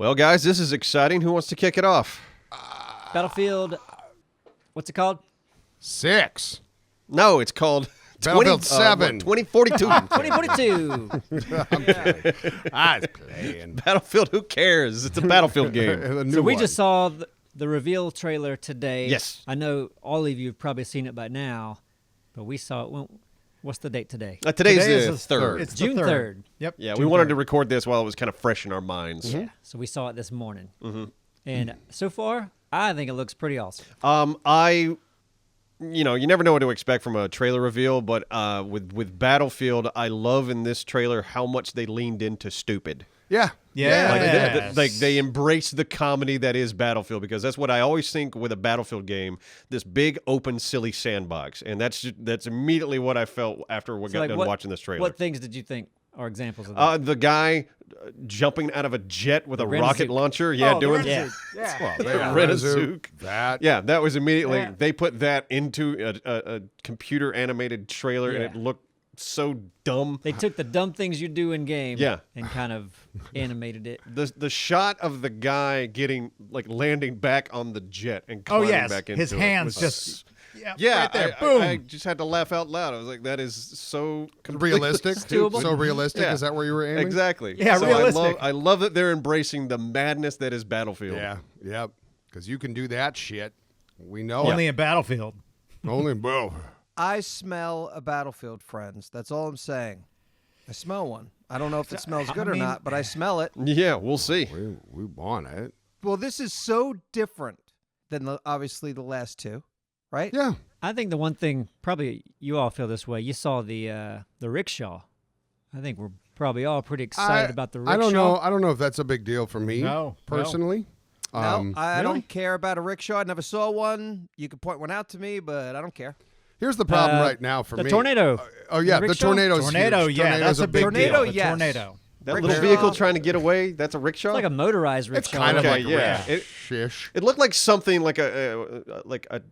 Well, guys, this is exciting. Who wants to kick it off? Battlefield, what's it called? 6. No, it's called Battlefield 7. 2042. 2042. I'm kidding. I was playing. Battlefield, who cares? It's a Battlefield game. The new So we one. just saw the reveal trailer today. Yes. I know all of you have probably seen it by now, but we saw it. Well, what's the date today? Today's Today the is third. It's June the 3rd. Yep. Yeah, we June wanted 3rd. to record this while it was kind of fresh in our minds. Yeah. So we saw it this morning. And so far, I think it looks pretty awesome. You never know what to expect from a trailer reveal, but with Battlefield, I love in this trailer how much they leaned into stupid. Yeah. Yeah. Like they embrace the comedy that is Battlefield, because that's what I always think with a Battlefield game, this big open silly sandbox, and that's immediately what I felt after we got done watching this trailer. What things did you think are examples of that? The guy jumping out of a jet with a Renazuk. rocket launcher, Oh, doing Yeah. Well, Renazuk. That. Yeah, that was immediately they put that into a computer animated trailer, and it looked so dumb. They took the dumb things you do in game Yeah. and kind of animated it. The shot of the guy landing back on the jet and climbing back into his it hands was just right there. I Boom. just had to laugh out loud. I was like, that is so completely Realistic. doable. So realistic. Yeah. Is that where you were aiming? Exactly. Yeah, so realistic. I love that they're embracing the madness that is Battlefield. Yeah. Yep. Because you can do that shit. We know Only it. in Battlefield. Only. Well, I smell a Battlefield, friends. That's all I'm saying. I smell one. I don't know if it smells good or not, but I smell it. Yeah, we'll see. we want it. Well, this is so different than obviously the last two, right? Yeah. I think the one thing, probably you all feel this way, you saw the rickshaw. I think we're probably all pretty excited about the rickshaw. I don't know if that's a big deal for me personally. No, I really? don't care about a rickshaw. I never saw one. You could point one out to me, but I don't care. Here's the problem right now for the me. tornado. Oh yeah, The the rickshaw? tornado's Tornado, huge. yeah, Tornado's that's a big Tornado, deal. The yes. tornado. That Rickshaw. little vehicle trying to get away, that's a rickshaw? It's like a motorized It's rickshaw. kind of Okay, like yeah. shish. It looked like something like a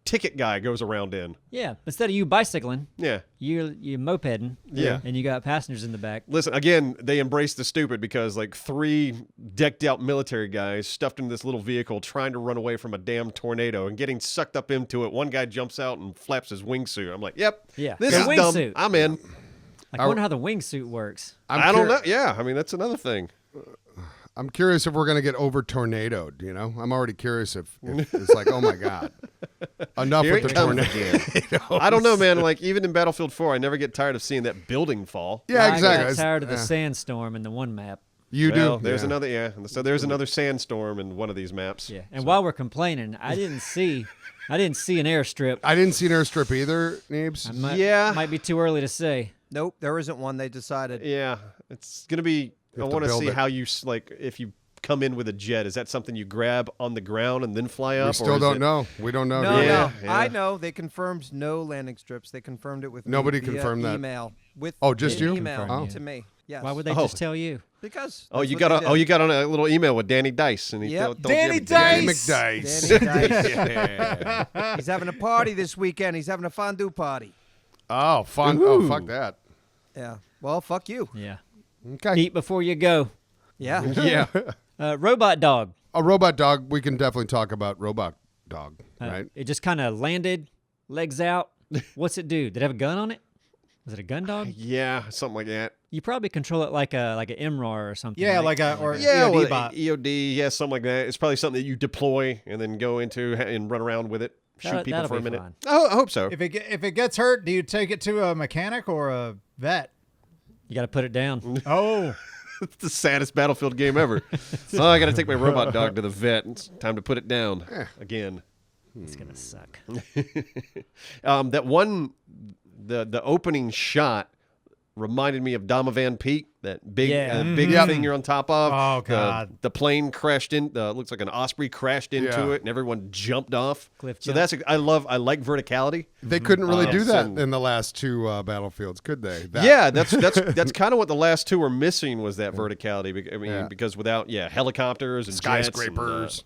ticket guy goes around in. Yeah, instead of you bicycling, Yeah. you're mopeding. Yeah. And you got passengers in the back. Listen, again, they embrace the stupid because like 3 decked out military guys stuffed in this little vehicle trying to run away from a damn tornado and getting sucked up into it. One guy jumps out and flaps his wingsuit. I'm like, yep, Yeah. this The is dumb. wingsuit. I'm in. I wonder how the wingsuit works. I don't know. Yeah, I mean, that's another thing. I'm curious if we're going to get over tornadoed, you know? I'm already curious if it's like, oh my God. Enough Here with it the comes tornado. again. I don't know, man. Like, even in Battlefield 4, I never get tired of seeing that building fall. Yeah, I exactly. got It's- tired of the sandstorm in the one map. You Well, do. there's Yeah. another, so there's another sandstorm in one of these maps. Yeah. And while we're complaining, I didn't see an airstrip. I didn't see an airstrip either, Neebs. Might be too early to say. Nope, there isn't one. They decided. Yeah, it's going to be, I have to want to build see it. how you, if you come in with a jet, is that something you grab on the ground and then fly up? We or still is don't it- know. We don't know. No, Yeah, no, yeah. I know. They confirmed no landing strips. They confirmed it with me Nobody via confirmed that. email. With Oh, just an you? Email Oh. to me. Yes. Why would they Oh. just tell you? Because. Oh, that's you what got they on, did. oh, you got on a little email with Danny Dice, and he Yep. told you Danny everything. Danny Dice. McDice. Danny Dice. Yeah. He's having a party this weekend. He's having a fondue party. Oh, fun. Ooh. Oh, fuck that. Yeah. Well, fuck you. Yeah. Okay. Eat before you go. Yeah. Yeah. Robot dog. A robot dog. We can definitely talk about robot dog, right? It just kind of landed, legs out. What's it do? Did it have a gun on it? Was it a gun dog? Yeah, something like that. You probably control it like an MRAR or something. Yeah, right? like a or Yeah, EOD well, bot. EOD, yeah, something like that. It's probably something that you deploy and then go into and run around with it, shoot people that'll for a be minute. fine. Oh, I hope so. If it gets hurt, do you take it to a mechanic or a vet? You got to put it down. Oh, It's the saddest Battlefield game ever. Oh, I got to take my robot dog to the vet. It's time to put it down again. It's gonna suck. That one, the opening shot reminded me of Domovan Peak, that big big thing you're on top of. Oh, God. The plane crashed in. Looks like an Osprey crashed into Yeah. it, and everyone jumped off. Cliff so jump. I like verticality. They couldn't really do Yes, that and- in the last two Battlefields, could they? Yeah, that's kind of what the last two were missing, was that verticality. I mean, because without helicopters and Skyscrapers. jets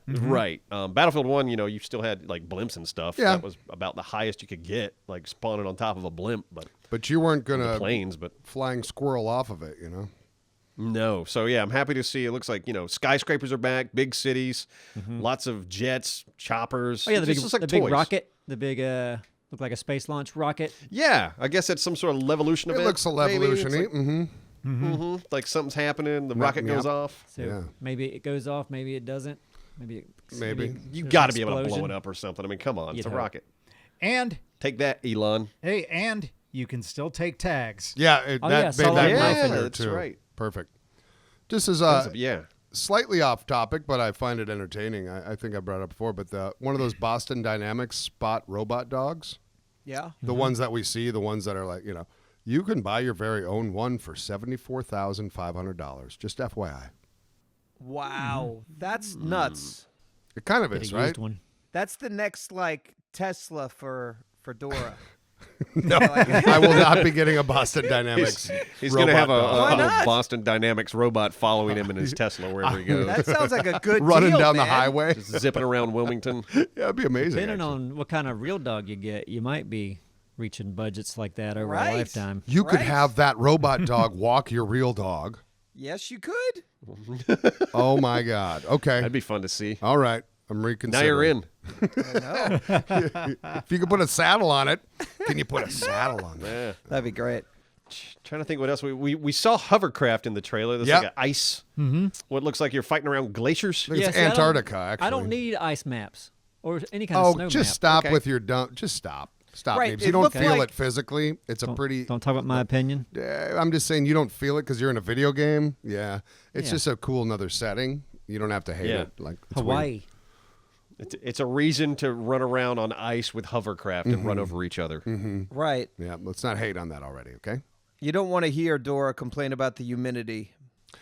and, right. Battlefield 1, you still had like blimps and stuff. Yeah. That was about the highest you could get, like spawning on top of a blimp, but But you weren't going the to planes. But flying squirrel off of it, you know? No. So yeah, I'm happy to see. It looks like skyscrapers are back, big cities, lots of jets, choppers. Oh yeah, It just looks like big toys. rocket, the big look like a space launch rocket. Yeah, I guess that's some sort of levolution of It it. looks a maybe. levolution. It's like, Mm-hmm. like something's happening. The Yep, rocket goes yep. off. So Yeah. maybe it goes off, maybe it doesn't. Maybe. You there's got to an be able to blow explosion. it up or something. I mean, come on, it's You'd a hope. rocket. And Take that, Elon. hey, and you can still take tags. Yeah, Oh, yeah, that solid made that knife knife in there that's too. right. Perfect. Just as Yeah. slightly off topic, but I find it entertaining. I think I brought it up before, but one of those Boston Dynamics Spot robot dogs, Yeah. the ones that we see, the ones that are like, you can buy your very own one for $74,500. Just FYI. Wow. That's nuts. It kind of Get a is, used right? one. That's the next Tesla for Dora. No, I will not be getting a Boston Dynamics. He's going to have robot dog. Why a not? Boston Dynamics robot following him in his Tesla wherever he goes. That sounds like a good running deal, down the man. highway. Just zipping around Wilmington. Yeah, it'd be amazing. Depending actually. on what kind of real dog you get, you might be reaching budgets like that over Right. a lifetime. You could Right? have that robot dog walk your real dog. Yes, you could. Oh my God. Okay. That'd be fun to see. All right. I'm Now reconsidering. you're in. I know. If you could put a saddle on it, can you put a saddle on it? Yeah. That'd be great. Trying to think what else. We saw hovercraft in the trailer. There's Yep. like an ice. What looks like you're fighting around glaciers. I think it's see, I don't- Antarctica, actually. I don't need ice maps or any kind of Oh, snow just map. stop Okay. with your dump. Just stop. Stop, Right, Neebs. it You don't looked feel like- it physically. It's a pretty. Don't talk about my opinion. I'm just saying you don't feel it because you're in a video game. Yeah. It's Yeah. just a cool another setting. You don't have to hate Yeah. it. Like it's weird. Hawaii. It's a reason to run around on ice with hovercraft and run over each other. Right. Yeah. Let's not hate on that already. Okay. You don't want to hear Dora complain about the humidity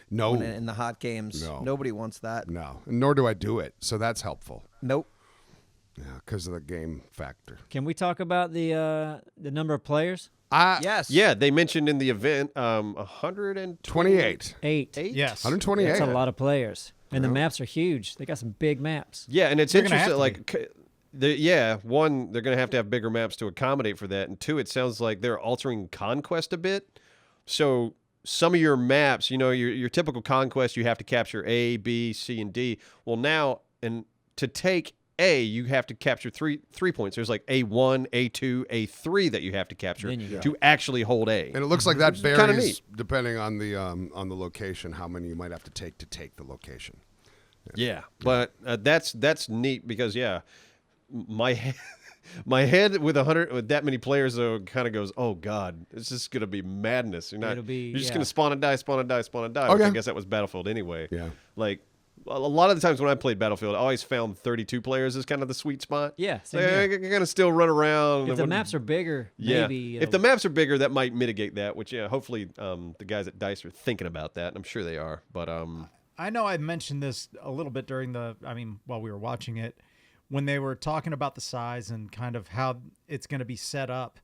No. in the hot games. No. Nobody wants that. No. Nor do I do it. So that's helpful. Nope. Yeah, because of the game factor. Can we talk about the number of players? Yes. Yeah, they mentioned in the event 128. 28. 8. Yes. 128. That's a lot of players. And the maps are huge. They got some big maps. Yeah, and it's They're gonna interesting. have to Like, one, they're going to have bigger maps to accommodate for that, and two, it sounds like they're altering Conquest a bit. So some of your maps, your typical Conquest, you have to capture A, B, C, and D. Well, now, and to take A, you have to capture three points. There's like A1, A2, A3 that you have to capture Then you go. to actually hold A. And it looks like that kinda varies neat. depending on the location, how many you might have to take the location. Yeah, but that's neat because my head with that many players though kind of goes, oh god, it's just gonna be madness. You're just gonna spawn and die. Oh, Which yeah. I guess that was Battlefield anyway. Yeah. Like a lot of the times when I played Battlefield, I always found 32 players as kind of the sweet spot. Yeah, same Like, here. you're gonna still run around. If the maps are bigger, maybe. Yeah, if the maps are bigger, that might mitigate that. Which hopefully the guys at Dice are thinking about that, and I'm sure they are. But I know I mentioned this a little bit while we were watching it, when they were talking about the size and kind of how it's going to be set up.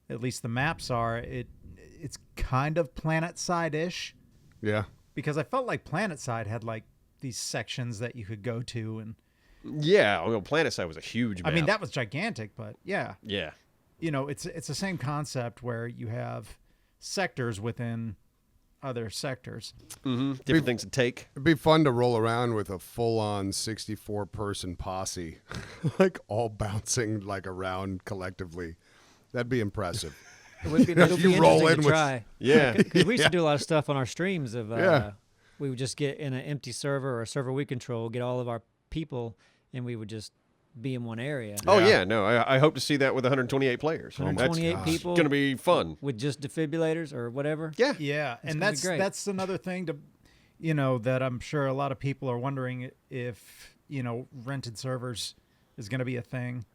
At least the maps are. It's kind of planet-side-ish, Yeah. because I felt like PlanetSide had like these sections that you could go to, and yeah, PlanetSide was a huge map. I mean that was gigantic. But yeah, yeah. it's the same concept where you have sectors within other sectors. Different things to take. It'd be fun to roll around with a full-on 64-person posse, like all bouncing like around collectively. That'd be impressive. It would be, know, it'll you be roll interesting in to with- try. Yeah. Because we used to do a lot of stuff on our streams of Yeah. we would just get in an empty server or a server we control, get all of our people, and we would just be in one area. Oh Yeah. yeah, no, I hope to see that with 128 players. 128 gosh. people It's gonna be fun. with just defibrillators or whatever. Yeah, Yeah, and gonna be great. that's another thing to, that I'm sure a lot of people are wondering if rented servers is going to be a thing.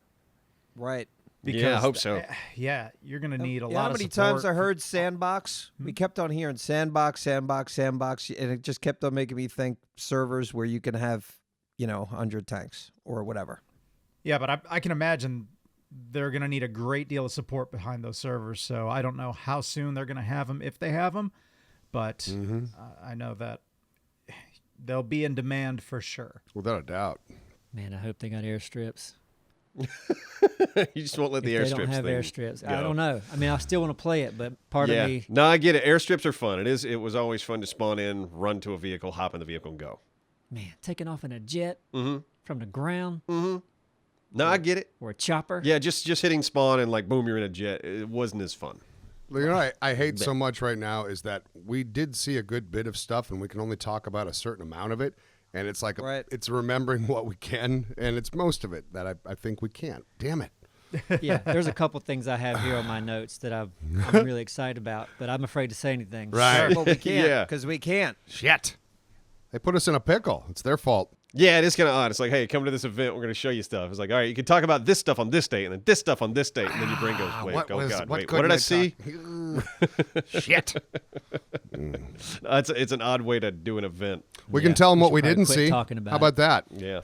Right. Yeah, I hope so. Yeah, you're going to need a You know lot how of many support. times I heard sandbox? We kept on hearing sandbox, and it just kept on making me think servers where you can have, 100 tanks or whatever. Yeah, but I can imagine they're going to need a great deal of support behind those servers. So I don't know how soon they're going to have them, if they have them, but I know that they'll be in demand for sure. Without a doubt. Man, I hope they got airstrips. You just won't let the If airstrips. they don't have thing airstrips. go. I don't know. I mean, I still want to play it, but part Yeah. of me, No, I get it. Airstrips are fun. It was always fun to spawn in, run to a vehicle, hop in the vehicle, and go. man, taking off in a jet Mm-hmm. from the ground No, I get it. or a chopper. Yeah, just hitting spawn and like boom, you're in a jet. It wasn't as fun. You know, I hate so much right now is that we did see a good bit of stuff, and we can only talk about a certain amount of it. And it's like Right. it's remembering what we can, and it's most of it that I think we can't. Damn it. Yeah, there's a couple things I have here on my notes that I'm really excited about, but I'm afraid to say anything. Right. Well, we can't Yeah. because we can't. Shit. They put us in a pickle. It's their fault. Yeah, it is kind of odd. It's like, hey, come to this event. We're going to show you stuff. It's like, all right, you can talk about this stuff on this date, and then this stuff on this date, and then your brain goes, wait, what did I see? Shit. It's an odd way to do an event. We Yeah, can tell them we what should we probably didn't quit see. talking about How about that? Yeah.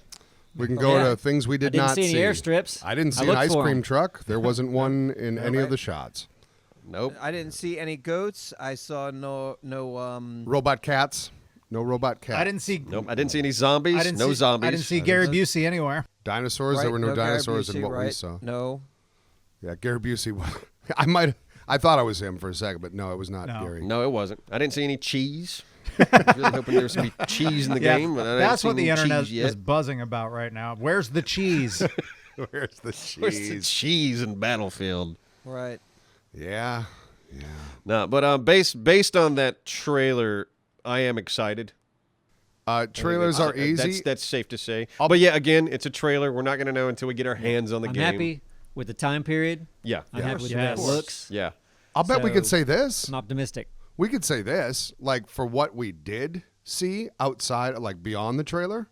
We can go Yeah. to things we I did didn't not see any airstrips. I didn't I see an looked ice for cream 'em. truck. There wasn't one in any of right. the shots. Nope. I didn't see any goats. I saw no Robot cats. No robot cats. I didn't see. Nope. I didn't see any zombies. I didn't No see, zombies. I didn't see Gary Busey anywhere. Dinosaurs. right, There were no Gary dinosaurs Busey, in what we right? saw. No. Yeah, Gary Busey. I thought it was him for a second, but no, it was not No. Gary. No, it wasn't. I didn't see any cheese. I was really hoping there was going to be cheese in the game, but I didn't That's see what the any internet cheese yet. is buzzing about right now. Where's the cheese? Where's the cheese? Where's the cheese in Battlefield? Right. Yeah. Yeah. No, but based on that trailer, I am excited. Trailers are easy. That's safe to say. But yeah, again, it's a trailer. We're not going to know until we get our hands on the I'm game. happy with the time period. Yeah. I'm happy with the Yes. way it looks. Yeah. I'll bet we could So- say this. I'm optimistic. We could say this, like for what we did see outside, like beyond the trailer.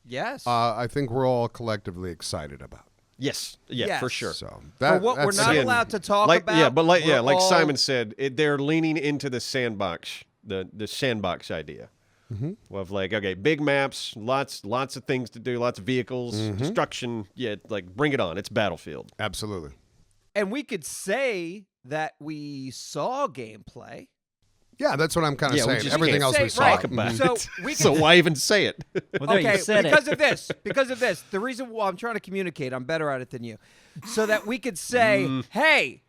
Yes. I think we're all collectively excited about. Yes. Yeah, for Yes. sure. So For what we're that's- not Again, allowed to talk like, about. Yeah, but like we're like all- Simon said, they're leaning into the sandbox, the sandbox idea. Of like, okay, big maps, lots of things to do, lots of vehicles, destruction. Yeah, like bring it on. It's Battlefield. Absolutely. And we could say that we saw gameplay. Yeah, that's what I'm kind of Yeah, we saying. just Everything can't else say- we saw. right. Talk about So it. we So can- why even say it? Well, there Okay, you said because it. of this. Because of this. The reason why I'm trying to communicate, I'm better at it than you. So that we could say, hey,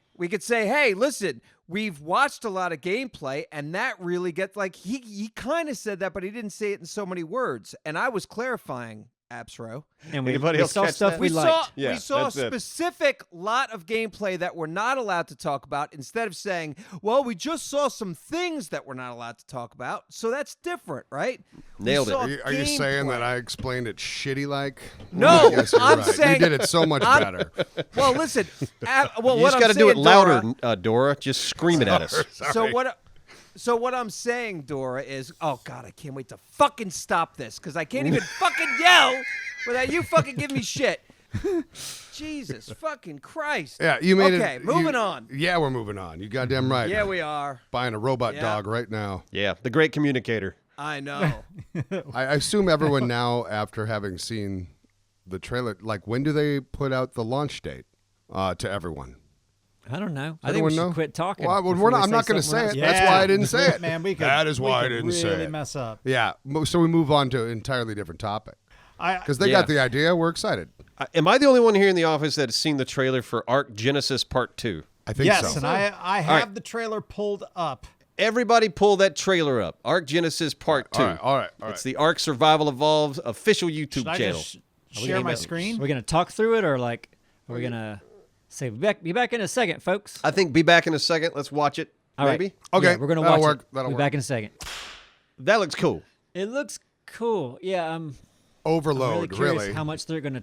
listen, we've watched a lot of gameplay, and that really gets like he kind of said that, but he didn't say it in so many words. And I was clarifying, Absro. And we Anybody else saw catch stuff that? we liked. Yeah, we saw a that's it. specific lot of gameplay that we're not allowed to talk about instead of saying, well, we just saw some things that we're not allowed to talk about. So that's different, right? We Nailed it. saw Are you saying that gameplay. I explained it shitty like? No, Yes, you're I'm right. saying- You did it so much better. Well, listen. Well, You what just I'm got to do it saying, louder, Dora- Dora. Just scream it at us. So what I'm saying, Dora, is, oh God, I can't wait to fucking stop this because I can't even fucking yell without you fucking giving me shit. Jesus fucking Christ. Yeah, you made it. Okay, moving on. Yeah, we're moving on. You goddamn right. Yeah, we are. Buying a robot Yeah. dog right now. Yeah, the great communicator. I know. I assume everyone now, after having seen the trailer, like when do they put out the launch date to everyone? I don't know. I think Anyone we should know? quit talking. Well, before we I'm not going to something say we're it. not That's why I didn't say it. Man, we could. That is why I we could didn't say really it. mess up. Yeah, so we move on to an entirely different topic because they Yeah. got the idea. We're excited. Am I the only one here in the office that has seen the trailer for Ark Genesis Part 2? I think Yes, so. and I have right. the trailer pulled up. Everybody pull that trailer up. Ark Genesis Part 2. All right. It's the Ark Survival Evolved official YouTube Should I channel. just share my Are screen? we gonna talk through it, or like are we gonna say be back in a second, folks? I think be back in a second. Let's watch it. All right. Maybe. Okay, Yeah, we're gonna that'll watch work. it. That'll be work. back in a second. That looks cool. It looks cool. Yeah, I'm Overload, really curious really. how much they're gonna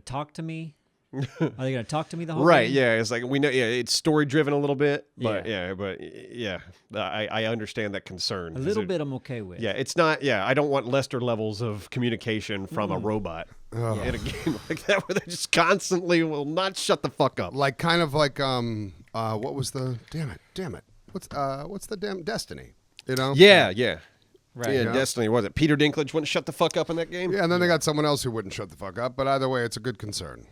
talk to me. Are they gonna talk to me the whole Right, game? yeah. It's like we know it's story driven a little bit, but I understand that concern. A little bit I'm okay with. Yeah, it's not I don't want Lester levels of communication from a robot in a game like that where they just constantly will not shut the fuck up. Like kind of like what was the damn it? What's the damn Destiny? You know? Yeah. Right. Yeah, Yeah. Destiny, was it Peter Dinklage wouldn't shut the fuck up in that game? Yeah, and then they got someone else who wouldn't shut the fuck up. But either way, it's a good concern.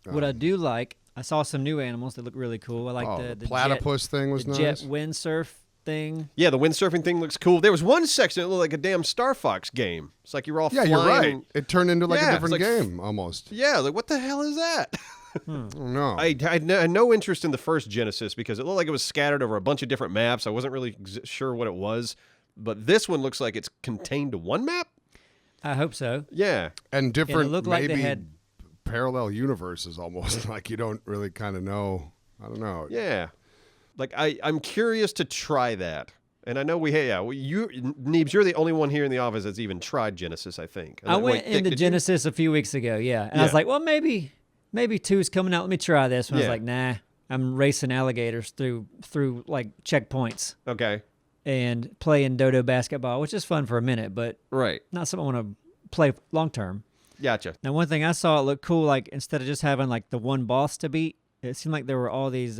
What I do like, I saw some new animals that look really cool. I like Oh, the platypus thing was the nice. jet windsurf thing. Yeah, the windsurfing thing looks cool. There was one section that looked like a damn Star Fox game. It's like you're all Yeah, flying. you're right. and- It turned into like Yeah, a it's different like- game almost. yeah, like what the hell is that? Oh, no. I had no interest in the first Genesis because it looked like it was scattered over a bunch of different maps. I wasn't really sure what it was. But this one looks like it's contained to one map? I hope so. Yeah. And different, looked like they maybe had- parallel universes almost. Like you don't really kind of know. I don't know. Yeah. Like, I'm curious to try that. And I know Neebs, you're the only one here in the office that's even tried Genesis, I think. I went into did you? Genesis a few weeks ago, yeah. And I was Yeah. like, well, maybe 2's coming out. Let me try this. And I was Yeah. like, nah, I'm racing alligators through like checkpoints Okay. and playing dodo basketball, which is fun for a minute, but Right. not something I want to play long term. Gotcha. Now, one thing I saw, it looked cool, like instead of just having like the one boss to beat, it seemed like there were all these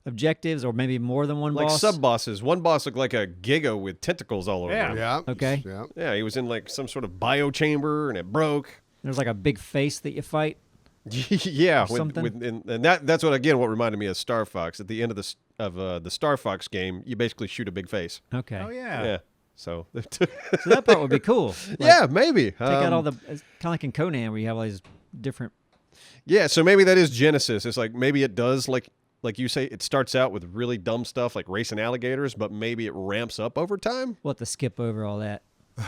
objectives or maybe more than one Like boss. sub-bosses. One boss looked like a Giga with tentacles all over him. Yeah. Okay. Yeah. Yeah, he was in like some sort of bio chamber and it broke. There's like a big face that you fight. Yeah, something. and that's what reminded me of Star Fox. At the end of the Star Fox game, you basically shoot a big face. Okay. Oh yeah. Yeah. So So that part would be cool. Like, yeah, maybe. Take out all the, kind of like in Conan where you have all these different. Yeah, so maybe that is Genesis. It's like maybe it does like you say, it starts out with really dumb stuff like racing alligators, but maybe it ramps up over time. We'll have to skip over all that.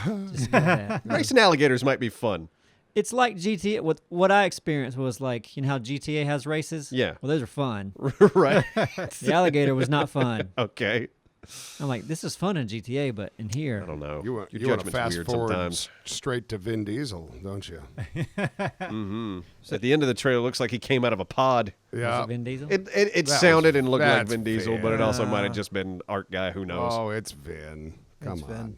Just skip that. Racing alligators might be fun. It's like GTA. What I experienced was like, you know how GTA has races? Yeah. Well, those are fun. Right. The alligator was not fun. Okay. I'm like, this is fun in GTA, but in here, I don't know. You want Your to judgment's fast weird forward sometimes. straight to Vin Diesel, don't you? So at the end of the trailer, it looks like he came out of a pod. was Yeah. it Vin Diesel? It That sounded was- and looked like that's Vin Diesel, but it Vin. also might have just been Ark guy. Who knows? Oh, it's Vin. Come It's on.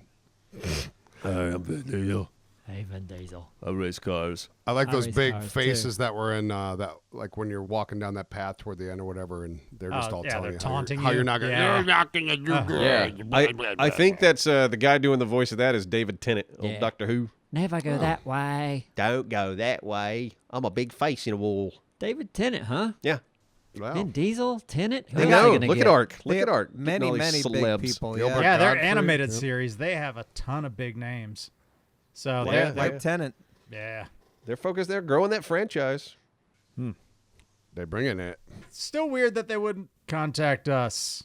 I'm Vin Diesel. Hey, Vin Diesel. I race cars. I like I those race big cars, too. faces that were in that, like when you're walking down that path toward the end or whatever, and they're just all yeah, telling they're you taunting how you. you're not gonna. Yeah. You're not gonna do good. Yeah, I think that's the guy doing the voice of that is David Tennant, old Yeah. Doctor Who. Never go that way. Don't go that way. I'm a big face in a wall. David Tennant, huh? Yeah, Wow. Vin Diesel, Tennant. Who I else know. they gonna Look get? at Ark. Look They at have Ark. Many, Getting all these many big celebs. people. Gilbert Yeah. Yeah, their Godfrey, animated yep. series, they have a ton of big names. So Yeah, they're Like Tennant. yeah. They're focused. They're growing that franchise. They bringing it. Still weird that they wouldn't contact us.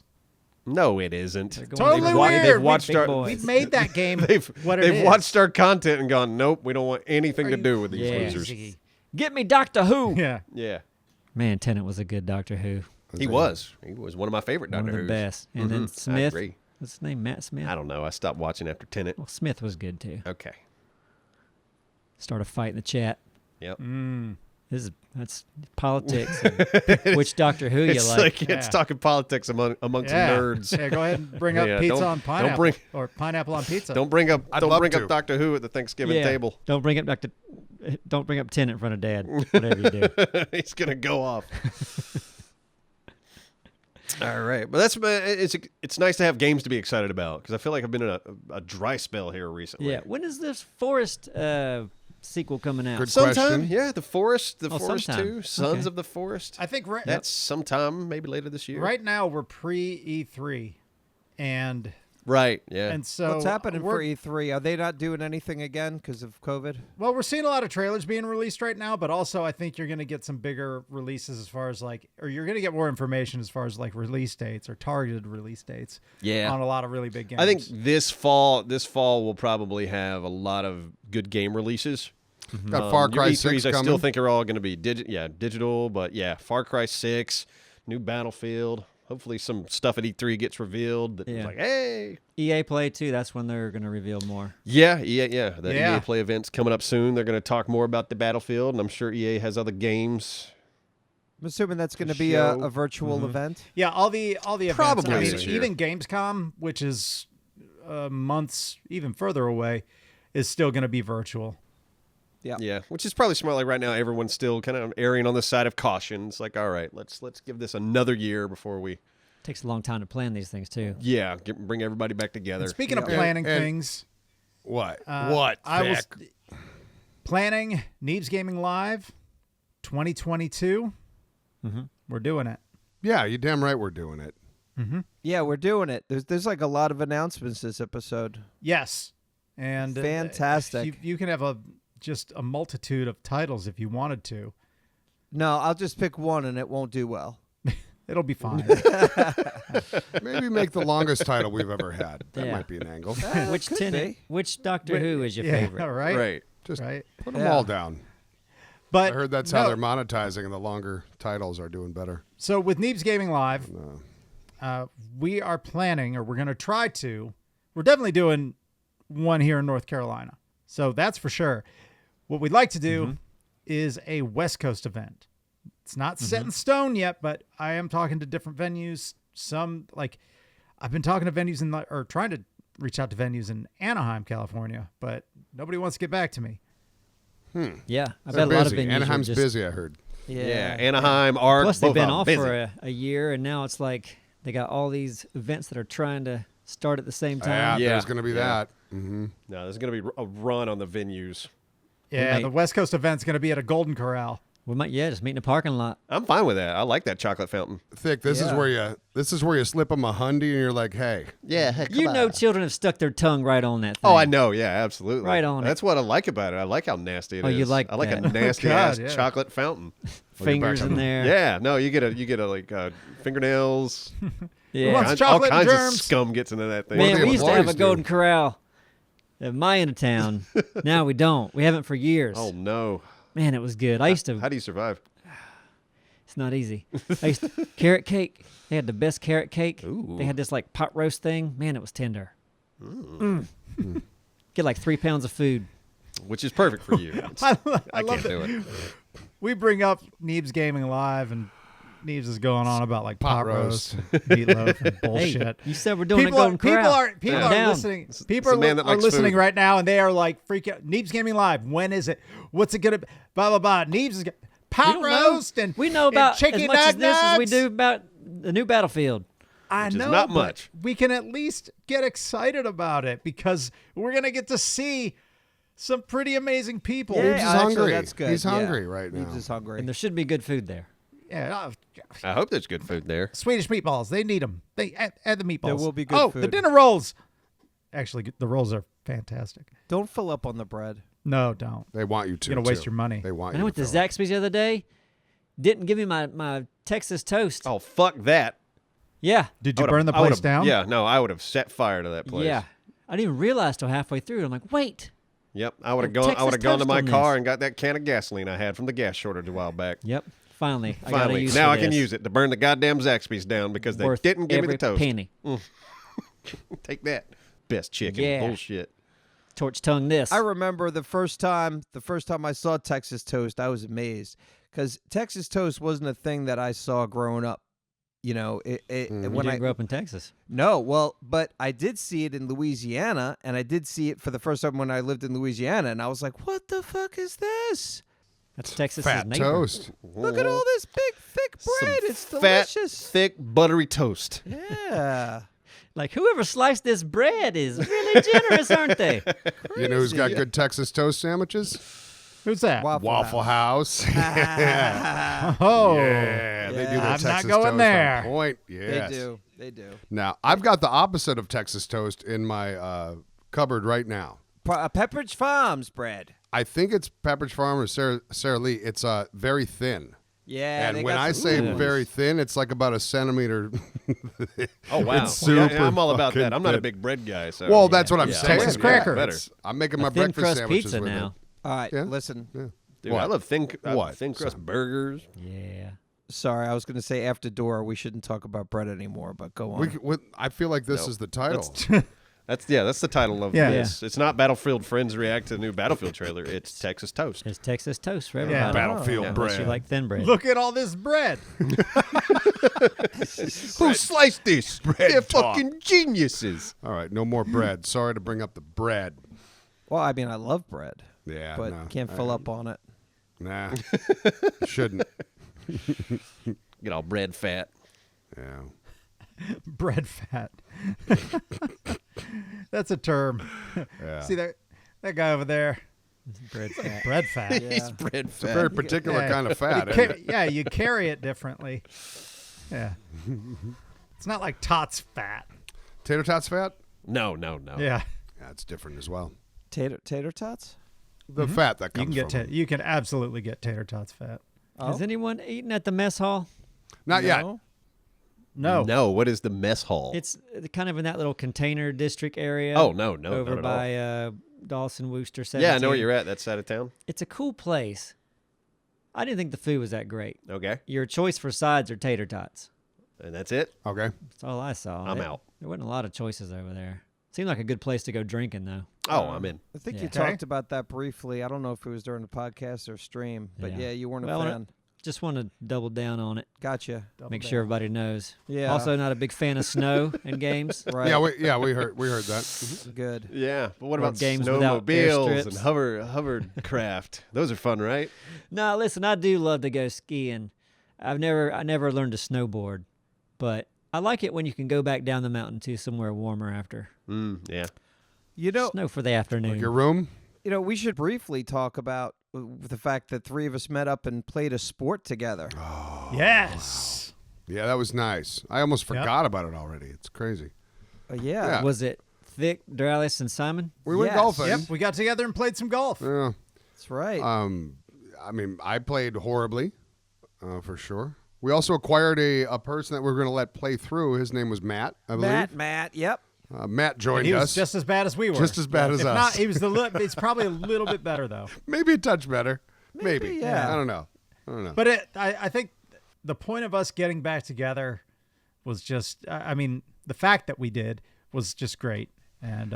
No, it isn't. They're going Totally big weird. They've We- watched big our. boys. We made that game They've what it they've is. watched our content and gone, nope, we don't want anything to do with these Yeah. losers. Get me Doctor Who. Yeah. Yeah, Man, Tennant was a good Doctor Who. he was. He was one of my favorite One Doctor of the Who's. best. And then I Smith. agree. What's his name? Matt Smith? I don't know. I stopped watching after Tenet. Well, Smith was good too. Okay. Start a fight in the chat. Yep. That's politics. and which Doctor Who you It's like? it's Yeah. talking politics amongst Yeah. nerds. Yeah, go ahead and bring up Yeah, pizza don't- on don't pineapple. bring- or pineapple on pizza. Don't bring up I'd love to. Doctor Who at the Thanksgiving Yeah. table. Don't bring up Don't bring up Tennant in front of Dad. Whatever you do. He's gonna go off. All right, but it's nice to have games to be excited about because I feel like I've been in a dry spell here recently. Yeah. When is this Forest sequel coming out? Good Sometime, question. yeah, the Forest sometime. 2, Sons Okay. of the Forest. I think That's sometime, maybe later this year. right now we're pre E3, and Right. Yeah. and so What's happening for we're- E3? Are they not doing anything again because of COVID? Well, we're seeing a lot of trailers being released right now, but also I think you're going to get some bigger releases as far as or you're going to get more information as far as release dates or targeted release dates. Yeah. On a lot of really big games. I think this fall will probably have a lot of good game releases. Got Far Your Cry E3s 6 I coming. still think are all going to be digital, but yeah, Far Cry 6, new Battlefield. Hopefully some stuff at E3 gets revealed that's Yeah. like, hey. EA Play too. That's when they're going to reveal more. Yeah. The Yeah. EA Play event's coming up soon. They're going to talk more about the Battlefield, and I'm sure EA has other games. I'm assuming that's going to To be show. a virtual event. Yeah, all the events. Probably I mean, this year. even Gamescom, which is months even further away, is still going to be virtual. Yeah, which is probably smart. Like right now, everyone's still kind of erring on the side of caution. It's like, all right, let's give this another year before we, Takes a long time to plan these things too. bring everybody back together. And speaking of Yeah. planning And- things, What? I was Vic? planning Neebs Gaming Live 2022. We're doing it. Yeah, you damn right we're doing it. Yeah, we're doing it. There's like a lot of announcements this episode. Yes, and Fantastic. you can have just a multitude of titles if you wanted to. No, I'll just pick one and it won't do well. It'll be fine. Maybe make the longest title we've ever had. That Yeah. might be an angle. Which could tenant? be. Which Doctor Who is your yeah, favorite? right? Right. Just Right. put them Yeah. all down. But I heard that's no, how they're monetizing, and the longer titles are doing better. So with Neebs Gaming Live, we are planning, or we're going to try to. We're definitely doing one here in North Carolina, so that's for sure. What we'd like to do is a West Coast event. It's not set in stone yet, but I am talking to different venues. Some I've been talking to venues or trying to reach out to venues in Anaheim, California, but nobody wants to get back to me. Yeah, I They're bet a lot of busy. venues Anaheim's are just, busy, I heard. Yeah, Anaheim, Ark. Plus, they've both been of them off busy. for a year, and now it's like they got all these events that are trying to start at the same time. Yeah. There's going to be Yeah. that. Mm-hmm. No, there's going to be a run on the venues. Yeah, might- the West Coast event's going to be at a Golden Corral. We might, just meet in a parking lot. I'm fine with that. I like that chocolate fountain. Thick. This is Yeah. where you slip them a hundy, and you're like, hey, Yeah, heck, You know, children have stuck their tongue right on that thing. Oh, I know. Yeah, absolutely. Right on it. That's what I like about it. I like how nasty it is. Oh, you like I like that. a nasty God, ass yeah. chocolate fountain. Fingers back in up. there. Yeah, no, you get a fingernails. Yeah. wants all chocolate and kinds of germs? scum gets into that thing. What do Man, the we used to have a employees do? Golden Corral at my end of town. Now we don't. We haven't for years. Oh no! Man, it was good. I used to. How do you survive? It's not easy. I used to, carrot cake. They had the best carrot cake. Ooh. They had this like pot roast thing. Man, it was tender. Get like 3 pounds of food. Which is perfect for you. It's- I I love can't do it. We bring up Neebs Gaming Live, and Neebs is going on about like Pot pot roast, meatloaf, and bullshit. Hey, you said we're doing People a are, Golden people Corral. are people I'm are down. listening. It's People a are, man that are likes listening food. right now, and they are like freaking. Neebs Gaming Live. When is it? What's it gonna? Blah blah blah. Neebs is We pot don't know. roast, and We know and about chicken as much as this as we nuggets. do about the new Battlefield. I Which is know, not but much. we can at least get excited about it because we're gonna get to see some pretty amazing people. Yeah, Neebs is actually, hungry. that's good. He's Yeah. hungry right Neebs now. is hungry. And there should be good food there. Yeah, I hope there's good food there. Swedish meatballs. They need them. They add the meatballs. There will be good Oh, the food. dinner rolls. Actually, the rolls are fantastic. Don't fill up on the bread. No, don't. They want you to. You're gonna waste too. your money. They want I you. went to fill it. Zaxby's the other day. Didn't give me my Texas toast. Oh fuck that! Yeah. Did I you would've- burn the I place would've- down? Yeah, no, I would have set fire to that place. Yeah. I didn't even realize till halfway through. I'm like, wait. Yep, I would have Have gone. I Texas would have gone to toast my on car this. and got that can of gasoline I had from the gas shortage a while back. Yep. Finally. I gotta Finally, use now for I can this. use it to burn the goddamn Zaxby's down because they Worth didn't give me the every toast. penny. Take that, best chicken. Yeah. Bullshit. Torch tongue this. I remember the first time I saw Texas toast, I was amazed because Texas toast wasn't a thing that I saw growing up. You know, you when I didn't grow up in Texas. no, well, but I did see it in Louisiana, and I did see it for the first time when I lived in Louisiana, and I was like, "What the fuck is this? That's Texas's Fat neighbor. toast. Look at all this big, thick bread. It's Fat, delicious." thick, buttery toast. Yeah. Like whoever sliced this bread is really generous, aren't they? You know who's got good Texas toast sandwiches? Who's that? Waffle House. Oh, Yeah, they do their I'm not Texas going toast there. on point. They Yes. do. They do. Now, I've got the opposite of Texas toast in my cupboard right now. Pepperidge Farms bread. I think it's Pepperidge Farm or Sara Lee. It's very thin. Yeah. they And when got I some say good ones. very thin, it's like about a centimeter. Oh wow! It's Yeah, super I'm all about that. fucking I'm not a thin. big bread guy. So Well, that's what I'm Yeah. saying. Texas Yeah, cracker. better. I'm making my A thin breakfast crust sandwiches pizza with now. All right, Yeah. listen. it. Dude, What? I love thin What? crust Son? burgers. Yeah. Sorry, I was going to say after door we shouldn't talk about bread anymore, but go on. I feel like this No. is the title. That's the title of Yeah. this. It's not Battlefield Friends react to the new Battlefield trailer. It's Texas toast. It's Texas toast for Yeah. everybody. Battlefield Unless you bread. like thin bread. look at all this bread. Who sliced this? They're talk. fucking geniuses. All right, no more bread. Sorry to bring up the bread. Well, I mean, I love bread, Yeah, but no, can't fill up on it. Nah, shouldn't. Get all bread fat. Yeah. Bread fat. That's a term. Yeah. See that guy over there? Bread fat. Bread fat. Yeah. Bread It's a fat. very particular Yeah. kind of fat. You isn't it? yeah, you carry it differently. Yeah. It's not like Tots fat. Tater tots fat? No. Yeah. Yeah, it's different as well. Tater tots? The fat that You comes can from. you can absolutely get tater tots fat. Has anyone eaten at the mess hall? Not yet. No. No, what is the mess hall? It's kind of in that little container district area. Oh, no, over not at by Dawson, Wooster, 17. Yeah, I know where you're at, that side of town. It's a cool place. I didn't think the food was that great. Okay. Your choice for sides are tater tots. And that's it? Okay. That's all I saw. I'm out. There wasn't a lot of choices over there. Seemed like a good place to go drinking, though. Oh, I'm in. I think Yeah. you Okay. talked about that briefly. I don't know if it was during the podcast or stream, but yeah, you weren't Well, a fan. Just want to double down on it. Gotcha. Make sure everybody knows. Yeah. Also, not a big fan of snow in games. Right. Yeah, we heard that. Good. Yeah, but what Or about games without snowmobiles and airstrips. hovercraft? Those are fun, right? No, listen, I do love to go skiing. I never learned to snowboard, but I like it when you can go back down the mountain to somewhere warmer after. Yeah. You know, Snow for the afternoon. Like your room? we should briefly talk about the fact that three of us met up and played a sport together. Yes. Yeah, that was nice. I almost forgot about it already. It's crazy. Yeah. Yeah. Was it Thick, Dralis, and Simon? We went Yes. golfing. Yep. We got together and played some golf. Yeah. That's right. I mean, I played horribly, for sure. We also acquired a person that we were going to let play through. His name was Matt, I believe. Matt, yep. Matt joined He was us. just as bad as we were. Just as bad as if us. Not, he was it's probably a little bit better though. Maybe a touch better. Maybe. yeah. I don't know. But I think the point of us getting back together was just, I mean, the fact that we did was just great. And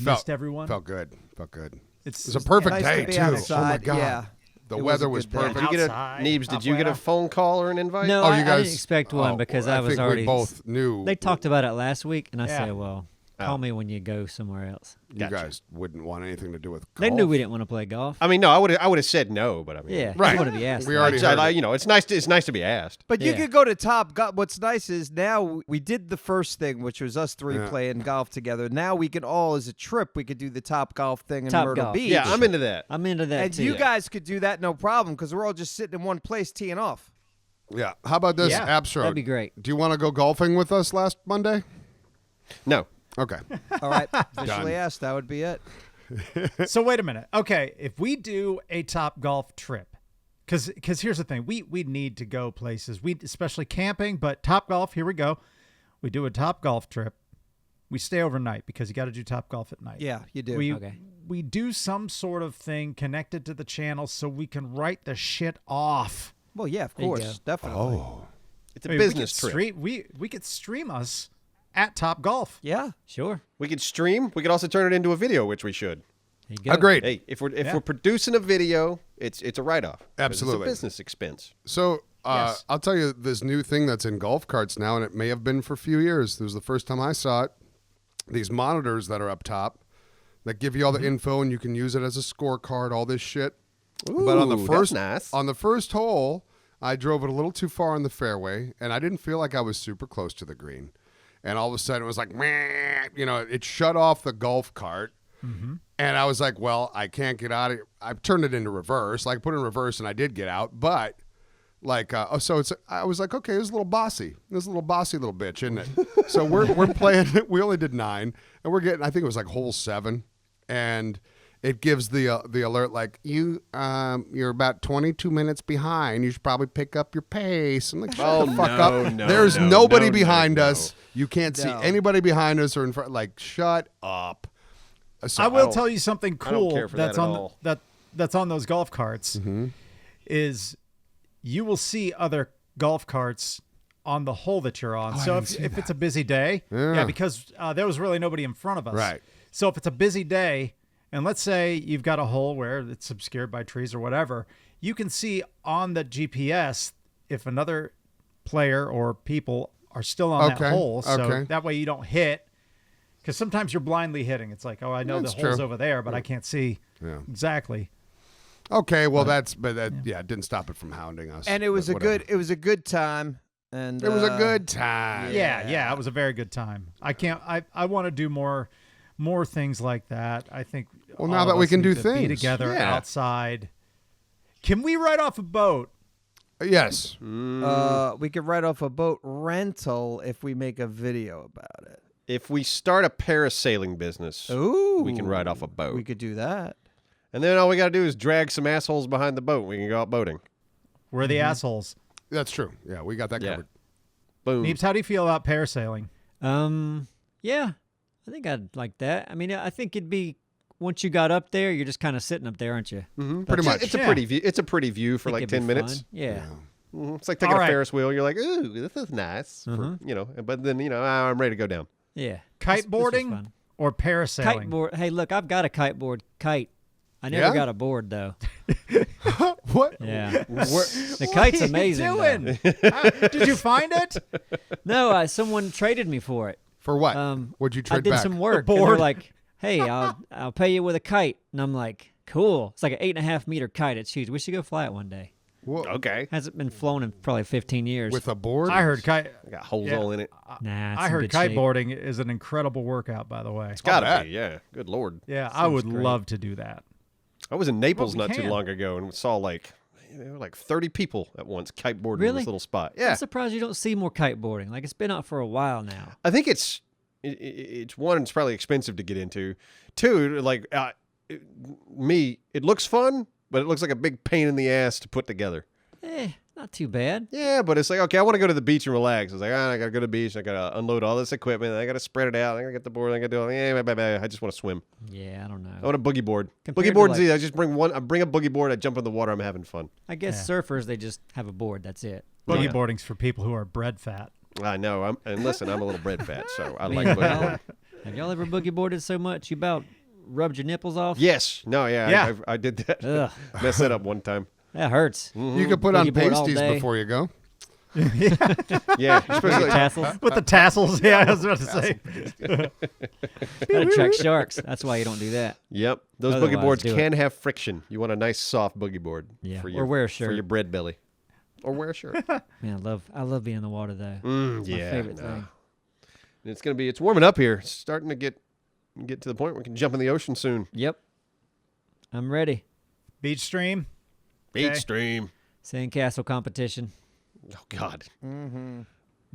missed everyone. Felt good. It It's was a perfect nice day, to be too. Oh, my outside, God. yeah. The It was weather a was good day. perfect. Did you get Outside, Neebs, did you get a halfway phone call or an invite? No, Oh, I you guys didn't expect one because I was think already. we both knew. They talked about it last week, and I Yeah. said, "Well, call me when you go somewhere else." you guys wouldn't want anything to do with golf. They knew we didn't want to play golf. I mean, no, I would have said no, but I mean, Yeah, Right. you want to be asked. We that. already heard it. you know, it's nice to be asked. But you Yeah. could go to Top Golf. What's nice is now we did the first thing, which was us three Yeah. playing golf together. Now we can all, as a trip, we could do the Top Golf thing in Top Myrtle Golf. Beach. Yeah, I'm into that. I'm into that And too. you guys could do that no problem because we're all just sitting in one place teeing off. Yeah. How about this, Yeah, Abstro? That'd be great. Do you want to go golfing with us last Monday? No. Okay. All right, officially asked. That would be it. So wait a minute. Okay, if we do a Top Golf trip, because here's the thing, we need to go places. We especially camping, but Top Golf. Here we go. We do a Top Golf trip. We stay overnight because you got to do Top Golf at night. Yeah, you do. We do some sort of thing connected to the channel so we can write the shit off. Well, yeah, of There you course, go. definitely. Oh. It's a I mean, business trip. We could stream us at Top Golf. Yeah. Sure. We could stream. We could also turn it into a video, which we should. There you go. Agreed. Hey, if we're producing a video, it's a write-off. 'Cause Absolutely. It's a business expense. So Yes. I'll tell you this new thing that's in golf carts now, and it may have been for a few years. This was the first time I saw it. These monitors that are up top that give you all the info, and you can use it as a scorecard, all this shit. But on the Ooh, first that's nice. on the first hole, I drove it a little too far on the fairway, and I didn't feel like I was super close to the green. And all of a sudden, it was like, meh, you know, it shut off the golf cart. And I was like, well, I can't get out of it. I turned it into reverse. Like, put it in reverse, and I did get out. But, like, I was like, okay, it was a little bossy. This little bossy little bitch, isn't it? So we're playing. We only did 9, and we're getting, I think it was like hole 7. And it gives the alert like, you're about 22 minutes behind. You should probably pick up your pace. I'm like, shut the fuck up. no, There's no, nobody no, behind no. us. You can't see No. anybody behind us or in front. Like, shut up. So I will don't- tell you something I don't cool care for that's that at on all. that's on those golf carts. Is you will see other golf carts on the hole that you're on. So if it's a busy day, Yeah. because there was really nobody in front of us. Right. So if it's a busy day, and let's say you've got a hole where it's obscured by trees or whatever, you can see on the GPS if another player or people are still on Okay, that hole. So okay. that way you don't hit. Because sometimes you're blindly hitting. It's like, oh, I know That's the hole's true. over there, but I can't see Yeah. exactly. Okay, well it didn't stop it from hounding us. And it was but whatever. it was a good time. And It was a good time. Yeah, it was a very good time. I want to do more things like that. I think. Well, all now of that we us can need do to be things. together Yeah. outside. Can we ride off a boat? Yes. We could write off a boat rental if we make a video about it. If we start a parasailing business, Ooh. we can ride off a boat. We could do that. And then all we got to do is drag some assholes behind the boat. We can go out boating. We're the assholes. That's true. Yeah, we got that Yeah. covered. Boom. Neebs, how do you feel about parasailing? Yeah, I think I'd like that. I mean, I think it'd be once you got up there, you're just kind of sitting up there, aren't you? Pretty much. It's a Yeah. pretty view. It's a pretty view for Think like it'd be 10 minutes. fun. Yeah. It's like taking All a right. Ferris wheel. You're like, ooh, this is nice. But then, I'm ready to go down. Yeah. Kiteboarding fun. or parasailing? Kiteboard. Hey, look, I've got a kiteboard. Kite. I never Yeah? got a board though. What? Yeah. The What kite's are you amazing. though. doing? Did you find it? No, someone traded me for it. For what? What'd you I trade did back? some work. And they're board. like, "Hey, I'll pay you with a kite." And I'm like, "Cool." It's like an 8.5 meter kite. It's huge. We should go fly it one day. Whoa. Okay. Hasn't been flown in probably 15 years. With a board? I heard I got holes all in it. Nah, it's I in heard good shape. kiteboarding is an incredible workout, by the way. It's got to bet. be, yeah. Good Lord. Yeah, I would love to do that. I was in Naples Well, we not too can. long ago and saw like 30 people at once kiteboarding in Really? this little spot. Yeah. I'm surprised you don't see more kiteboarding. Like it's been out for a while now. I think it's one, it's probably expensive to get into. Two, like it looks fun, but it looks like a big pain in the ass to put together. Not too bad. Yeah, but it's like, okay, I want to go to the beach and relax. It's like, I got to go to the beach. I got to unload all this equipment. I got to spread it out. I got to get the board. I got to do it. I just want to swim. Yeah, I don't know. I want a boogie board. Compared Boogie to, board's like- easy. I just bring one. I bring a boogie board. I jump in the water. I'm having fun. I guess surfers, they just have a board. That's it. Boogie Yeah. boarding's for people who are bread fat. I know. And listen, I'm a little bread fat, so I I mean, like boogie y'all- board. have y'all ever boogie boarded so much you about rubbed your nipples off? Yes. No. Yeah. Yeah. I did that. Ugh, Messed that up one time. that hurts. You could put on Boogie board all pasties day. before you go. Yeah. Especially. Tassels. With the tassels, yeah, I was about to say. That attracts sharks. That's why you don't do that. Yep. Those Otherwise, boogie boards do it. can have friction. You want a nice soft boogie board. Yeah, For or your, wear a for shirt. your bread belly. Or wear a shirt. Man, I love being in the water though. Yeah. My favorite no. thing. And it's warming up here. It's starting to get to the point where we can jump in the ocean soon. Yep. I'm ready. Beach stream. Beach Okay. stream. Sandcastle competition. Oh God.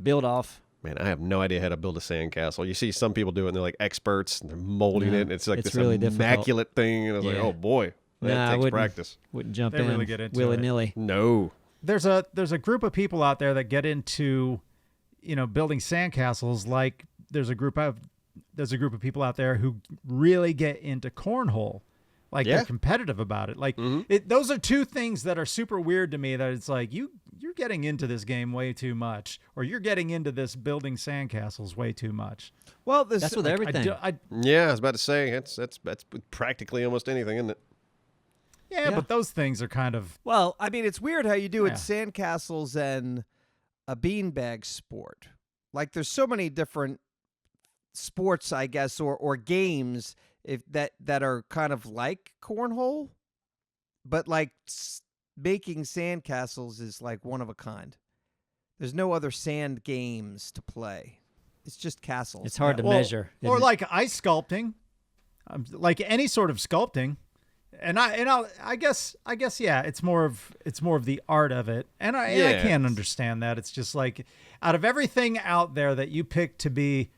Build off. Man, I have no idea how to build a sandcastle. You see some people do it and they're like experts and they're molding No, it. And it's like it's this really difficult. immaculate thing. And I was like, Yeah. oh boy, that Nah, I takes wouldn't. practice. Wouldn't jump They in really get into willy it. nilly. No. There's a group of people out there that get into, building sandcastles. Like there's a group of people out there who really get into cornhole. Like Yeah. they're competitive about it. Like those are two things that are super weird to me. That it's like you're getting into this game way too much, or you're getting into this building sandcastles way too much. Well, this That's with I everything. do- I- Yeah, I was about to say that's practically almost anything, isn't it? yeah, Yeah. but those things are kind of Well, I mean, it's weird how you do it Yeah. sandcastles and a beanbag sport. Like, there's so many different sports, I guess, or games that are kind of like cornhole, but like making sandcastles is like one of a kind. There's no other sand games to play. It's just castles. It's hard to Well, measure. or isn't it? like ice sculpting, like any sort of sculpting. And I guess yeah, it's more of the art of it, and I Yeah. can understand that. It's just like out of everything out there that you pick to be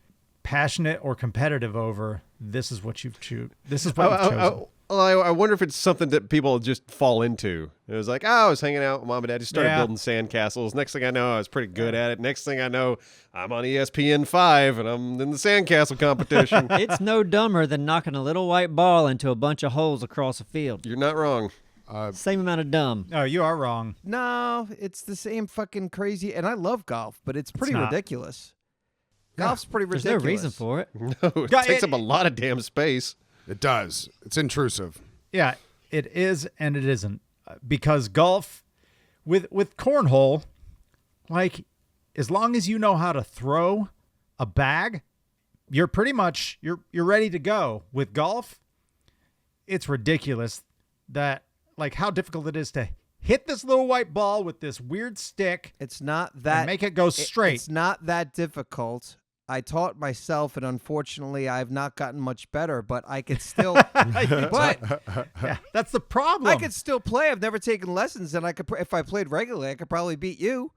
passionate or competitive over, this is what you've chosen. This is what you've chosen. I wonder if it's something that people just fall into. It was like, I was hanging out with mom and dad, just started Yeah. building sandcastles. Next thing I know, I was pretty good at it. Next thing I know, I'm on ESPN5 and I'm in the sandcastle competition. It's no dumber than knocking a little white ball into a bunch of holes across a field. You're not wrong. Same amount of dumb. No, you are wrong. No, it's the same fucking crazy. And I love golf, but it's pretty not. ridiculous. Golf's pretty There's ridiculous. no reason for it. No, it Yeah, takes up a lot of damn space. It does. It's intrusive. Yeah, it is and it isn't. Because golf with cornhole, like as long as you know how to throw a bag, you're pretty much you're ready to go. With golf, it's ridiculous that like how difficult it is to hit this little white ball with this weird stick It's not that and make it go straight. It's not that difficult I taught myself, and unfortunately, I've not gotten much better. But I could still, but Yeah, that's the problem. I could still play. I've never taken lessons, and I could, if I played regularly, I could probably beat you.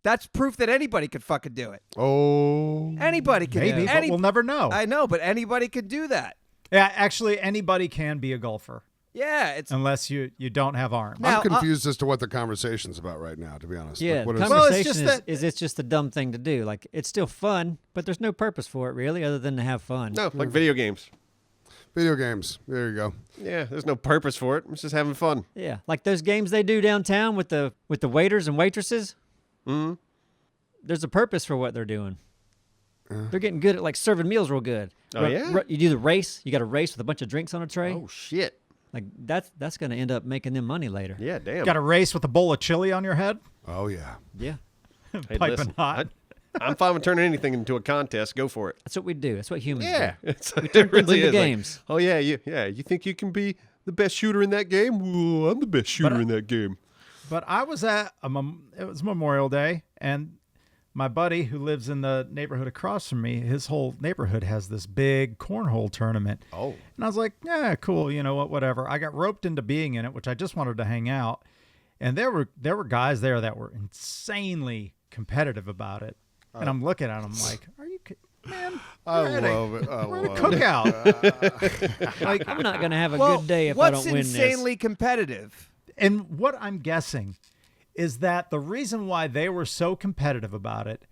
That's proof that anybody could fucking do it. Oh. Anybody can. Maybe, but we'll never know. I know, but anybody could do that. Yeah, actually, anybody can be a golfer Yeah, it's unless you don't have arms. Now, I'm confused as to what the conversation's about right now, to be honest. Yeah, Like, what the is- Well, it's conversation just is it's just a dumb thing to do. Like, it's still fun, but there's no purpose for it, really, other than to have fun. No, like video games. Video games. There you go. Yeah, there's no purpose for it. It's just having fun. Yeah, like those games they do downtown with the waiters and waitresses. Mm-hmm. There's a purpose for what they're doing. They're getting good at like serving meals real good. Oh, yeah? You do the race. You got a race with a bunch of drinks on a tray. Oh, shit. Like that's going to end up making them money later. Yeah, damn. Got a race with a bowl of chili on your head? Oh, yeah. Yeah, Hey, Piping listen, hot. I'm fine with turning anything into a contest. Go for it. that's what we do. That's what humans Yeah. do. It turn things really into is. Like, games. oh, yeah, you think you can be the best shooter in that game? Well, I'm the best shooter in that game. But I was at it was Memorial Day, and my buddy who lives in the neighborhood across from me, his whole neighborhood has this big cornhole tournament. Oh. And I was like, yeah, cool. You know what? Whatever. I got roped into being in it, which I just wanted to hang out. And there were guys there that were insanely competitive about it. And I'm looking at them like, are you man? I we're at a- love it. I We're at a love cookout. Like, I'm not going to have a well, good day if I what's don't win this. insanely competitive? And what I'm guessing is that the reason why they were so competitive about it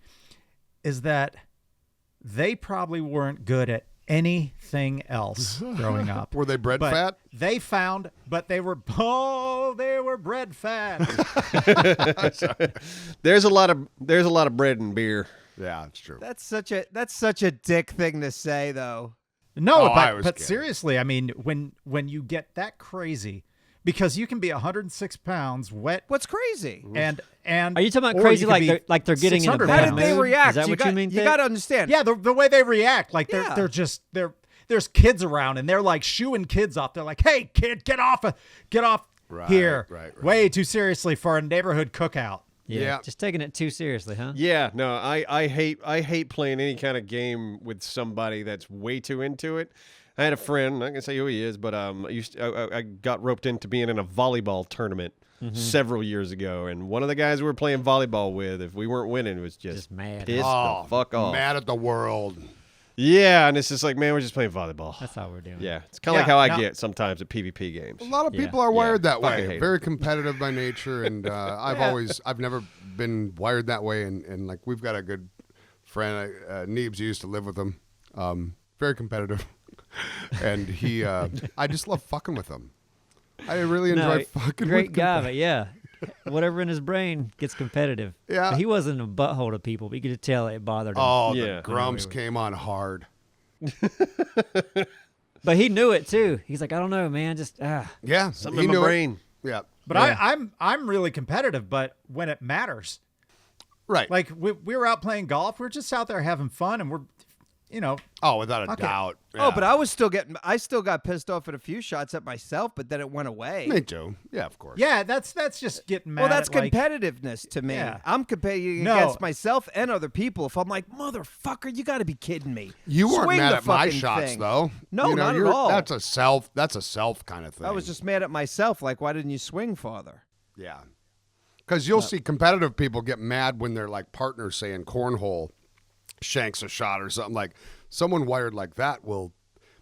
is that they probably weren't good at anything else growing up. Were they bread But fat? they found, but they were bread fat. There's a lot of bread and beer. Yeah, it's true. That's such a dick thing to say, though. No, Oh, I was but kidding. seriously, I mean, when you get that crazy, because you can be 106 pounds wet What's crazy? and Are you talking about or crazy you could like be they're getting in a 600 bad How pounds. did they mood? react? Is that what you mean? You Dick? got to understand. Yeah, the way they react, like Yeah. they're just there's kids around and they're like shooing kids off. They're like, "Hey, kid, get off Right, here!" right. Way too seriously for a neighborhood cookout. Yeah. Just taking it too seriously, huh? Yeah, no, I hate playing any kind of game with somebody that's way too into it. I had a friend, I'm not gonna say who he is, but I got roped into being in a volleyball tournament several years ago, and one of the guys we were playing volleyball with, if we weren't winning, was just mad. pissed the fuck off. Mad at the world. Yeah, and it's just like, man, we're just playing volleyball. That's how we're doing. Yeah, it's kind of Yeah, like how I no. get sometimes at PvP games. A lot of Yeah. people are wired that fucking hate way. 'em. Very competitive by nature, and I've never been wired that way. And like we've got a good friend, Neebs. Used to live with him. Very competitive, and he. I just love fucking with him. I really enjoy fucking. Great with guy, but yeah, whatever in his brain gets competitive. Yeah. But he wasn't a butthole to people, but you could tell it bothered him. Oh, Yeah. the grumps came on hard. But he knew it too. He's like, I don't know, man, just Yeah, Something he in my knew it. brain. Yeah, But Yeah. I'm really competitive, but when it matters, right. like we were out playing golf, we're just out there having fun, and we're, you know, Oh, without a Okay. doubt. Oh, Yeah. but I still got pissed off at a few shots at myself, but then it went away. Me too. Yeah, of course. yeah, that's just getting mad. Well, that's at, like, competitiveness to me. Yeah. I'm competing No. against myself and other people. If I'm like, motherfucker, you got to be kidding me. You weren't Swing mad the at my fucking shots thing. though. No, You know, not at all. That's a self kind of thing. I was just mad at myself. Like, why didn't you swing farther? Yeah. Because you'll see competitive people get mad when their like partners say in cornhole shanks a shot or something. Like someone wired like that will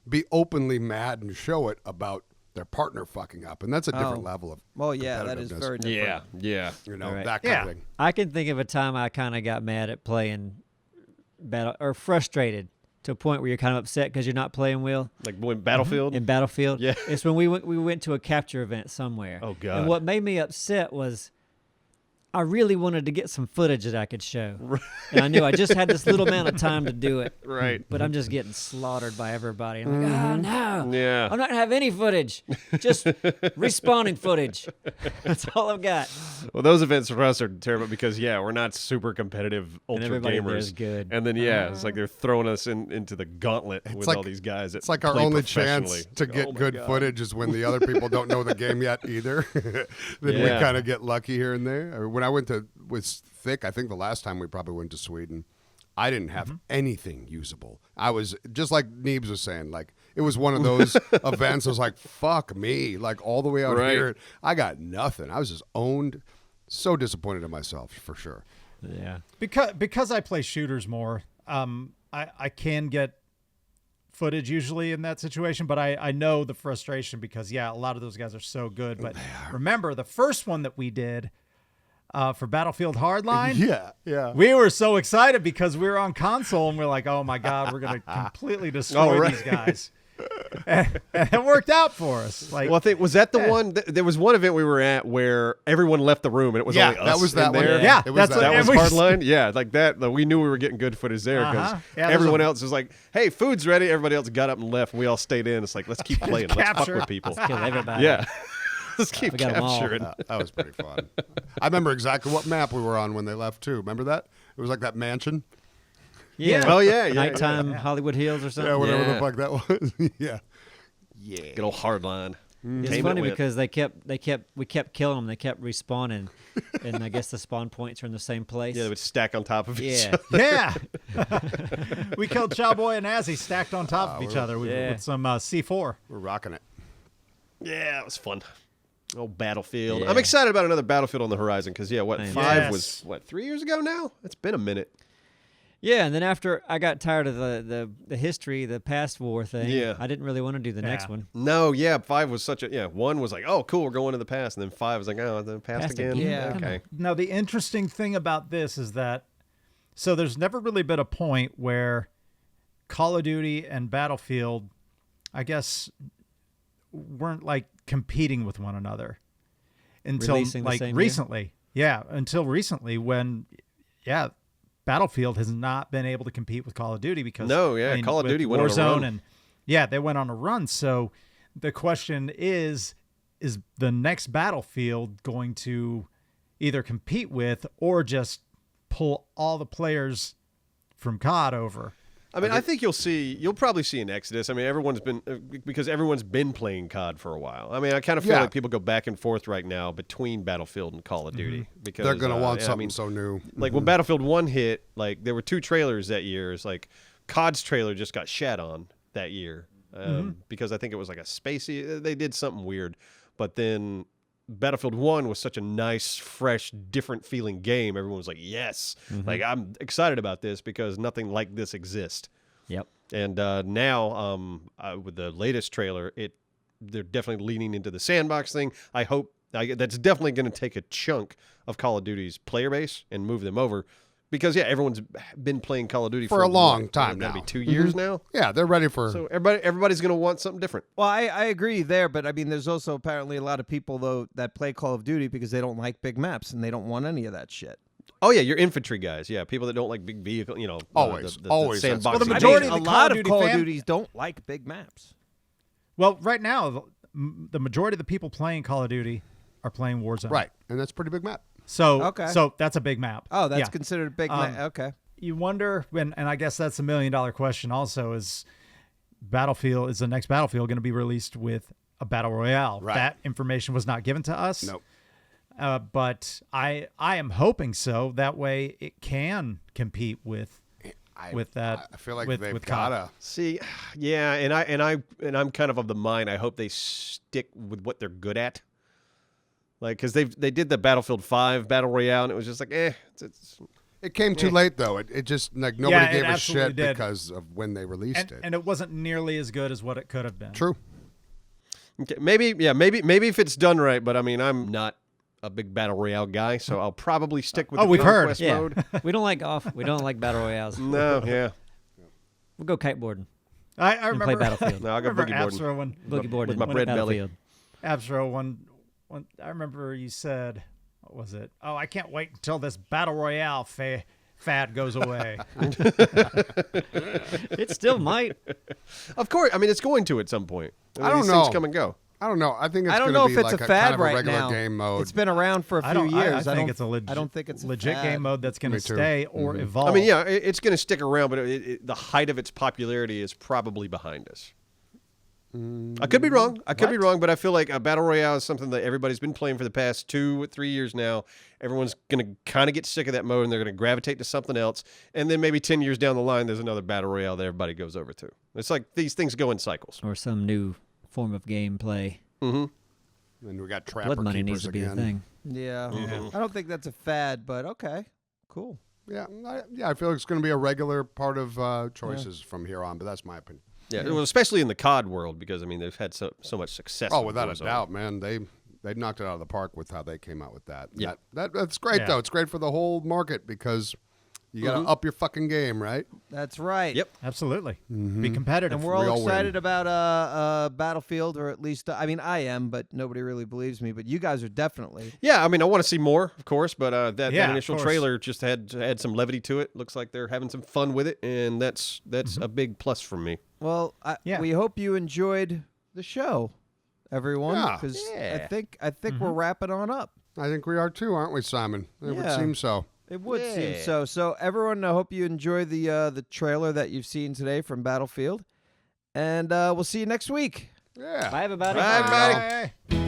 be openly mad and show it about their partner fucking up, and that's a different level of Well, yeah, that is competitiveness. very different. Yeah. You know, Right. that kind Yeah. of thing. I can think of a time I kind of got mad at playing battle or frustrated to a point where you're kind of upset because you're not playing well Like when Battlefield. in Battlefield. Yeah. It's when we went to a capture event somewhere. Oh, God. And what made me upset was I really wanted to get some footage that I could show. And I knew I just had this little amount of time to do it. Right. But I'm just getting slaughtered by everybody. I'm like, oh, no. Yeah. I'm not going to have any footage. Just respawning footage. That's all I've got. Well, those events for us are terrible because we're not super competitive ultra everybody gamers. there's good. And then it's like they're throwing us into the gauntlet with like- all these guys. That It's like our play only professionally. chance to Like, get oh my good God. footage is when the other people don't know the game yet either. Then we Yeah. kind of get lucky here and there. When I went with Thick, I think the last time we probably went to Sweden, I didn't have anything usable. I was just like Neebs was saying, like it was one of those events. I was like, fuck me, like all the way out here, I got nothing. I was just owned. So disappointed in myself for sure. Yeah. Because I play shooters more, I can get footage usually in that situation, but I know the frustration because, a lot of those guys are so good. But remember, the first one that we did for Battlefield Hardline, yeah, we were so excited because we were on console and we're like, oh my God, we're going to completely destroy these guys. And it worked out for us. Like, well, I think was that the one? There was one event we were at where everyone left the room and it was only us. That was that in one. there. Yeah, it was That was we- Hardline. Yeah, like that. We knew we were getting good footage there because everyone else was like, "Hey, food's ready." Everybody else got up and left, and we all stayed in. It's like, let's keep playing. Let's fuck Capture. with people. Kill everybody. Yeah, let's keep We got 'em all. capturing. That was pretty fun. I remember exactly what map we were on when they left too. Remember that? It was like that mansion. Yeah. Oh yeah, yeah. Nighttime Hollywood Hills or something. Yeah, whatever Yeah. the fuck that was. Yeah. Yeah. Good old Hardline. It's Came funny and went. because we kept killing them. They kept respawning, and I guess the spawn points are in the same place. Yeah, they would stack on top of each Yeah. other. yeah. We killed Chowboy and Azzy stacked on top of each other with some C4. We're rocking it. Yeah, it was fun. Oh, Battlefield. Yeah. I'm excited about another Battlefield on the horizon because, Same. 5 Yes. was, 3 years ago now? It's been a minute. Yeah, and then after I got tired of the history, the past war thing, Yeah. I didn't really want to do the next one. No, yeah, 5 was such a, 1 was like, oh, cool, we're going to the past. And then 5 was like, oh, the past Past again? again. Yeah. Okay. Now, the interesting thing about this is that, so there's never really been a point where Call of Duty and Battlefield, I guess, weren't like competing with one another until Releasing the like same year? recently. Yeah, until recently when, Battlefield has not been able to compete with Call of Duty because No, yeah, Call of with Duty went on a Warzone run. and they went on a run. So the question is the next Battlefield going to either compete with or just pull all the players from COD over? I mean, I think you'll probably see an exodus. I mean, because everyone's been playing COD for a while. I mean, I kind of feel like people go back and forth right now between Battlefield and Call of Duty because They're gonna want I something mean, so new. Like when Battlefield 1 hit, like there were 2 trailers that year. It's like COD's trailer just got shat on that year because I think it was like a spacey. They did something weird, but then Battlefield 1 was such a nice, fresh, different feeling game. Everyone was like, yes, like I'm excited about this because nothing like this exists. Yep. And now with the latest trailer, they're definitely leaning into the sandbox thing. I hope that's definitely going to take a chunk of Call of Duty's player base and move them over because, everyone's been playing Call of Duty For a long time That'll now. be 2 years now. Yeah, they're ready for. So everybody's going to want something different. Well, I agree there, but I mean, there's also apparently a lot of people though that play Call of Duty because they don't like big maps and they don't want any of that shit. Oh yeah, your infantry guys. Yeah, people that don't like big vehicle. Always, the always, that's- sandbox. Well, the thing. majority I mean, of the a Call lot of of Duty Call of fan- Duties don't like big maps. Well, right now, the majority of the people playing Call of Duty are playing Warzone. Right, and that's a pretty big map. So, Okay. so that's a big map. Oh, that's Yeah. considered a big map. Okay. You wonder when, and I guess that's $1 million question also, is the next Battlefield going to be released with a battle royale? Right. That information was not given to us. Nope. But I am hoping so. That way it can compete with that. I feel like with they've COD. gotta. See, yeah, and I'm kind of the mind. I hope they stick with what they're good at. Like, because they did the Battlefield 5 battle royale, and it was just like, it's It came too late though. It just like nobody Yeah, it gave a absolutely shit did. because of when they released it. And it wasn't nearly as good as what it could have been. True. okay, maybe if it's done right. But I mean, I'm not a big battle royale guy, so I'll probably stick with Oh, the we've heard. conquest Yeah. mode. We don't like battle royales. No, yeah, We'll go kiteboarding I and remember play Battlefield. no, I'll go remember boogie boarding. Absro when Boogie boarding with my and bread belly. Battlefield. Absro one I remember you said, what was it? Oh, I can't wait until this battle royale fad goes away. It still might. Of course, I mean it's going to at some point. I don't These know. things come and go. I don't know. I think it's I don't gonna know be if it's like a kind fad of a right regular now. game mode. It's been around for a few years. I think it's a I don't think it's a legit fad. game mode that's going to Me too. stay or evolve. I mean, yeah, it's going to stick around, but the height of its popularity is probably behind us. I could be wrong. I could be What? wrong, but I feel like a battle royale is something that everybody's been playing for the past 2-3 years now. Everyone's going to kind of get sick of that mode, and they're going to gravitate to something else. And then maybe 10 years down the line, there's another battle royale that everybody goes over to. It's like these things go in cycles. Or some new form of gameplay. Mm-hmm. And we got Trapper Blood money Keepers needs to be again. a thing. Yeah. Mhm. I don't think that's a fad, but okay. Cool. Yeah, I feel like it's going to be a regular part of choices from here on, but that's my opinion. Yeah, well, especially in the COD world, because, I mean, they've had so much success. Oh, with without a Warzone. doubt, man. They knocked it out of the park with how they came out with that. Yeah. That's great, Yeah. though. It's great for the whole market because you got to up your fucking game, right? That's right. Yep. Absolutely. Be competitive. And we're We all all win. excited about Battlefield, or at least I mean I am, but nobody really believes me. But you guys are definitely. Yeah, I mean, I want to see more, of course, but that Yeah, of initial course. trailer just had some levity to it. Looks like they're having some fun with it, and that's a big plus for me. Well, Yeah. we hope you enjoyed the show, everyone, Yeah. because Yeah. I think we're wrapping on up. I think we are too, aren't we, Simon? It would Yeah. seem so. It would seem Yeah. so. So everyone, I hope you enjoy the trailer that you've seen today from Battlefield, and we'll see you next week. Yeah. Bye, everybody. Bye, everybody. Bye.